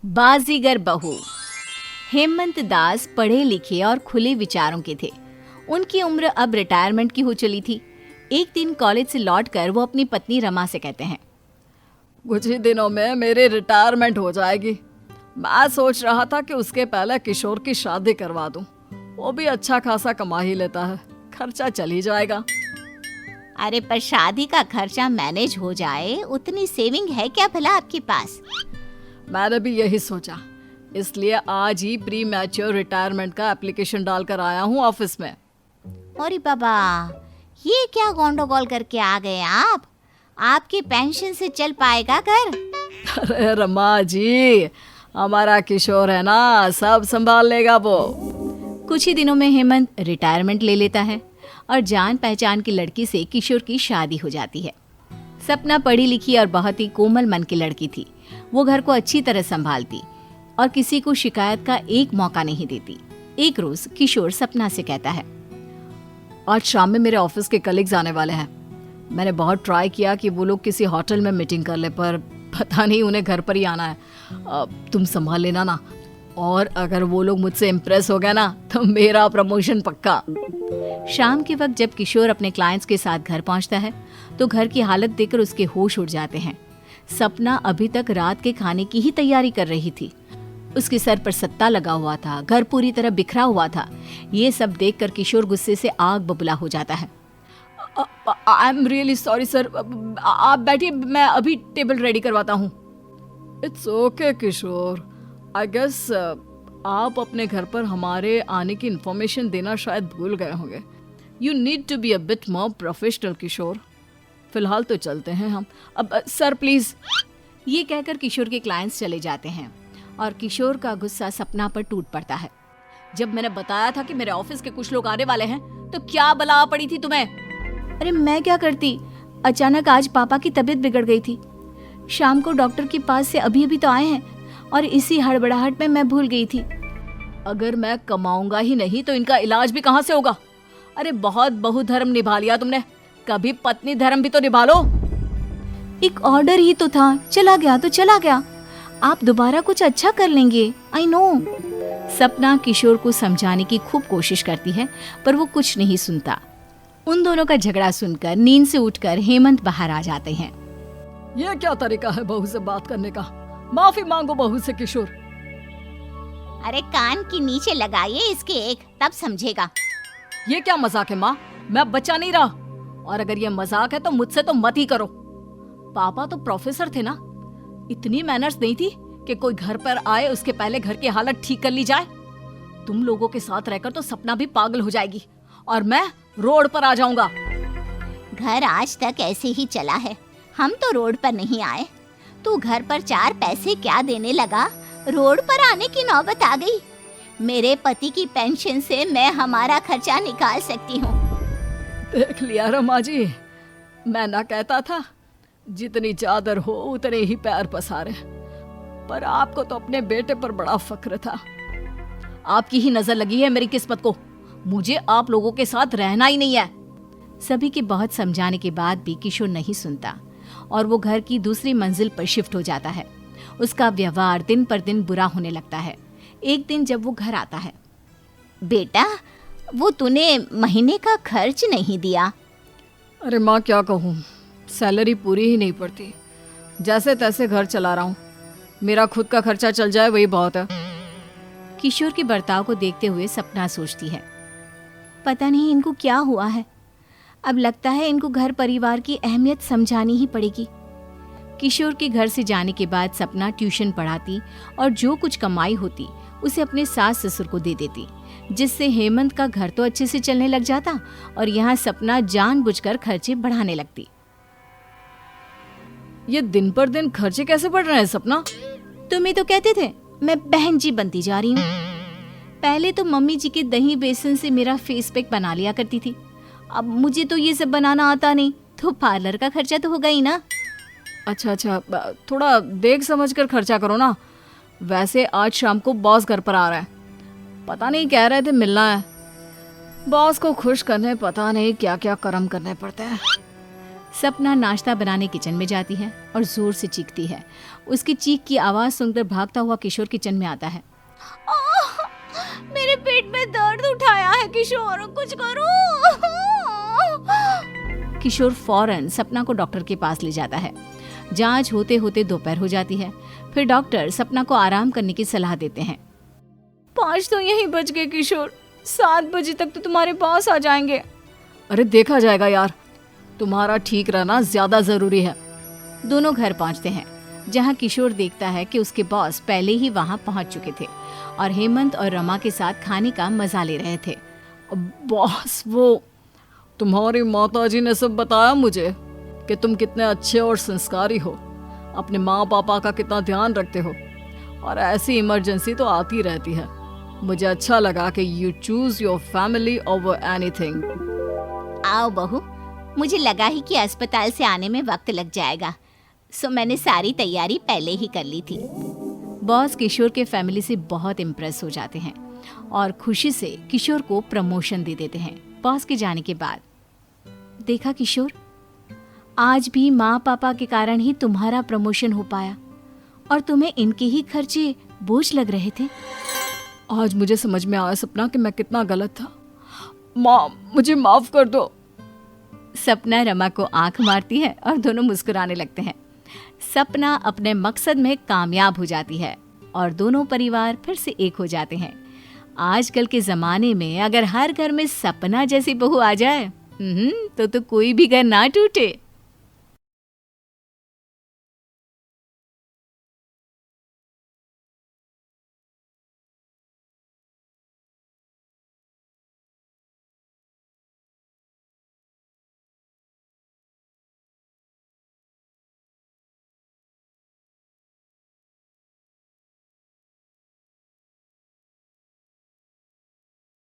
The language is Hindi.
बाजीगर बहू। हेमंत दास पढ़े लिखे और खुले विचारों के थे। उनकी उम्र अब रिटायरमेंट की हो चली थी। एक दिन कॉलेज से लौटकर वो अपनी पत्नी रमा से कहते हैं, कुछ ही दिनों में मेरी रिटायरमेंट हो जाएगी। मैं सोच रहा था कि उसके पहले किशोर की शादी करवा दूं। वो भी अच्छा खासा कमा ही लेता है, खर्चा चल ही जाएगा। अरे पर शादी का खर्चा मैनेज हो जाए उतनी सेविंग है क्या भला आपके पास? मैंने भी यही सोचा, इसलिए आज ही प्री मैच्योर रिटायरमेंट का एप्लीकेशन डालकर आया हूँ ऑफिस में। अरे बाबा, ये क्या गोंडोगोल करके आ गए आप? आपके पेंशन से चल पाएगा घर? अरे रमा जी, हमारा किशोर है ना, सब संभाल लेगा वो। कुछ ही दिनों में हेमंत रिटायरमेंट ले लेता है और जान पहचान की लड़की से किशोर की शादी हो जाती है। सपना पढ़ी लिखी और बहुत ही कोमल मन की लड़की थी। वो घर को अच्छी तरह संभालती और किसी को शिकायत का एक मौका नहीं देती। एक रोज किशोर सपना से कहता है, आज शाम में मेरे ऑफिस के कलीग्स आने वाले हैं। मैंने बहुत ट्राई किया कि वो लोग किसी होटल में मीटिंग कर ले, पर पता नहीं उन्हें घर पर ही आना है। तुम संभाल लेना ना, और अगर वो लोग मुझसे इम्प्रेस हो गए ना तो मेरा प्रमोशन पक्का। शाम के वक्त जब किशोर अपने क्लाइंट्स के साथ घर पहुंचता है तो घर की हालत देखकर उसके होश उड़ जाते हैं। सपना अभी तक रात के खाने की ही तैयारी कर रही थी। उसके सर पर सत्ता लगा हुआ था, घर पूरी तरह बिखरा हुआ था। ये सब देखकर किशोर गुस्से से आग बबूला हो जाता है। I am really sorry sir, आप बैठिए, मैं अभी टेबल रेडी करवाता हूँ। It's okay Kishore, I guess आप अपने घर पर हमारे आने की इन्फॉर्मेशन देना शायद भूल गए होंगे। You need to be a bit more professional Kishore. फिलहाल तो चलते हैं हम। अब सर प्लीज। ये कहकर किशोर के क्लाइंट्स चले जाते हैं और किशोर का गुस्सा सपना पर टूट पड़ता है। जब मैंने बताया था कि मेरे ऑफिस के कुछ लोग आने वाले हैं तो क्या बला पड़ी थी तुम्हें? अरे मैं क्या करती, अचानक आज पापा की तबीयत बिगड़ गई थी। शाम को डॉक्टर के पास से अभी अभी तो आए हैं और इसी हड़बड़ाहट में मैं भूल गई थी। अगर मैं कमाऊंगा ही नहीं तो इनका इलाज भी कहाँ से होगा? अरे बहुत बहुधर्म निभा लिया तुमने, कभी पत्नी धर्म भी तो निभा लो। एक ऑर्डर ही तो था, चला गया तो चला गया। आप दोबारा कुछ अच्छा कर लेंगे, आई नो। सपना किशोर को समझाने की खूब कोशिश करती है पर वो कुछ नहीं सुनता। उन दोनों का झगड़ा सुनकर नींद से उठकर हेमंत बाहर आ जाते हैं। ये क्या तरीका है बहू से बात करने का? माफी मांगो बहू से किशोर। अरे कान की नीचे लगाइए इसके एक, तब समझेगा। ये क्या मजाक है माँ? मैं बच्चा नहीं रहा, और अगर ये मजाक है तो मुझसे तो मत ही करो। पापा तो प्रोफेसर थे ना, इतनी मैनर्स नहीं थी कि कोई घर पर आए उसके पहले घर की हालत ठीक कर ली जाए। तुम लोगों के साथ रहकर तो सपना भी पागल हो जाएगी और मैं रोड पर आ जाऊंगा। घर आज तक ऐसे ही चला है, हम तो रोड पर नहीं आए। तू घर पर 4 पैसे क्या देने लगा, रोड पर आने की नौबत आ गई। मेरे पति की पेंशन से मैं हमारा खर्चा निकाल सकती हूँ। देख लिया रमा जी, मैं ना कहता था जितनी चादर हो उतने ही पैर पसारे, पर आपको तो अपने बेटे पर बड़ा फक्र था। आपकी ही नजर लगी है मेरी किस्मत को, मुझे आप लोगों के साथ रहना ही नहीं है। सभी के बहुत समझाने के बाद भी किशोर नहीं सुनता और वो घर की दूसरी मंजिल पर शिफ्ट हो जाता है। उसका व्यवहार दिन पर दिन बुरा होने लगता है। एक दिन जब वो घर आता है, बेटा वो तूने महीने का खर्च नहीं दिया। अरे माँ क्या कहूँ, सैलरी पूरी ही नहीं पड़ती। जैसे तैसे घर चला रहा हूँ, मेरा खुद का खर्चा चल जाए वही बहुत है। किशोर के बर्ताव को देखते हुए सपना सोचती है, पता नहीं इनको क्या हुआ है। अब लगता है इनको घर परिवार की अहमियत समझानी ही पड़ेगी। किशोर के घर से जाने के बाद सपना ट्यूशन पढ़ाती और जो कुछ कमाई होती उसे अपने सास ससुर को दे देती, जिससे हेमंत का घर तो अच्छे से चलने लग जाता और यहाँ सपना जानबूझकर खर्चे बढ़ाने लगती। ये दिन पर दिन खर्चे कैसे बढ़ रहे हैं सपना? तुम्हें तो कहते थे मैं बहन जी बनती जा रही हूँ। पहले तो मम्मी जी के दही बेसन से मेरा फेस पैक बना लिया करती थी, अब मुझे तो ये सब बनाना आता नहीं, तो पार्लर का खर्चा तो होगा ही ना। अच्छा, थोड़ा देख समझ कर खर्चा करो ना। वैसे आज शाम को बॉस घर पर आ रहा है, पता नहीं कह रहे थे मिलना है। बॉस को खुश करने पता नहीं क्या क्या कर्म करने पड़ते हैं। सपना नाश्ता बनाने किचन में जाती है और जोर से चीखती है। उसकी चीख की आवाज सुनकर भागता हुआ किशोर किचन में आता है। मेरे पेट में दर्द उठाया है किशोर, कुछ करो। किशोर फौरन सपना को डॉक्टर के पास ले जाता है। जांच होते होते दोपहर हो जाती है। फिर डॉक्टर सपना को आराम करने की सलाह देते हैं। 5 तो यहीं बज गए किशोर, 7 बजे तक तो तुम्हारे पास आ जाएंगे। अरे देखा जाएगा यार, तुम्हारा ठीक रहना ज्यादा जरूरी है। दोनों घर पहुंचते हैं, जहां किशोर देखता है कि उसके बॉस पहले ही वहां पहुंच चुके थे और हेमंत और रमा के साथ खाने का मजा ले रहे थे। बॉस, वो तुम्हारी माताजी ने सब बताया मुझे कि तुम कितने अच्छे और संस्कारी हो, अपने माँ पापा का कितना ध्यान रखते हो, और ऐसी इमरजेंसी तो आती रहती है। मुझे अच्छा लगा कि you choose your family over anything. आओ बहू, मुझे लगा ही कि अस्पताल से आने में वक्त लग जाएगा, सो मैंने सारी तैयारी पहले ही कर ली थी। बॉस किशोर के फैमिली से बहुत इम्प्रेस हो जाते हैं और खुशी से किशोर को प्रमोशन दे देते हैं। बॉस के जाने के बाद, देखा किशोर, आज भी माँ पापा के कारण ही तुम्हारा प्रमोशन हो पाया और तुम्हें इनके ही खर्चे बोझ लग रहे थे। आज मुझे समझ में आया सपना कि मैं कितना गलत था। माँ, मुझे माफ कर दो। सपना रमा को आंख मारती है और दोनों मुस्कुराने लगते हैं। सपना अपने मकसद में कामयाब हो जाती है और दोनों परिवार फिर से एक हो जाते हैं। आजकल के जमाने में अगर हर घर में सपना जैसी बहू आ जाए तो कोई भी घर ना टूटे।